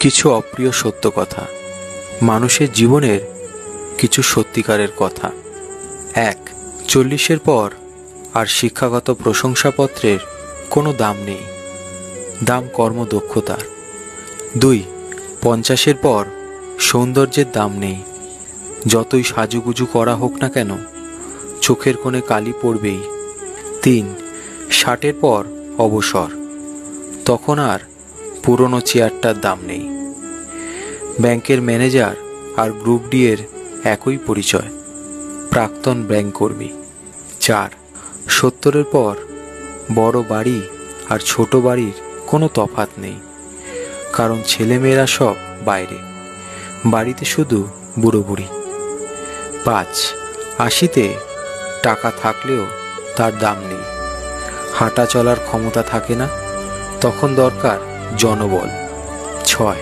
কিছু অপ্রিয় সত্য কথা, মানুষের জীবনের কিছু সত্যিকারের কথা। 1. 40-এর পর আর শিক্ষাগত প্রশংসাপত্রের কোনো দাম নেই, দাম কর্মদক্ষতার। 2. 50-এর পর সৌন্দর্যের দাম নেই, যতই সাজুগুজু করা হোক না কেন চোখের কোণে কালি পড়বেই। 3. 60-এর পর অবসর, তখন আর পুরনো চেয়ারটার দাম নেই। ব্যাংকের ম্যানেজার আর গ্রুপ ডি এর একই পরিচয়, প্রাক্তন ব্যাংক কর্মী। 4. 70-এর পর বড় বাড়ি আর ছোট বাড়ির কোনো তফাৎ নেই, কারণ ছেলেমেয়েরা সব বাইরে, বাড়িতে শুধু বুড়ো বুড়ি। 5. 80-তে টাকা থাকলেও তার দাম নেই, হাঁটা চলার ক্ষমতা থাকে না, তখন দরকার জনবল। 6.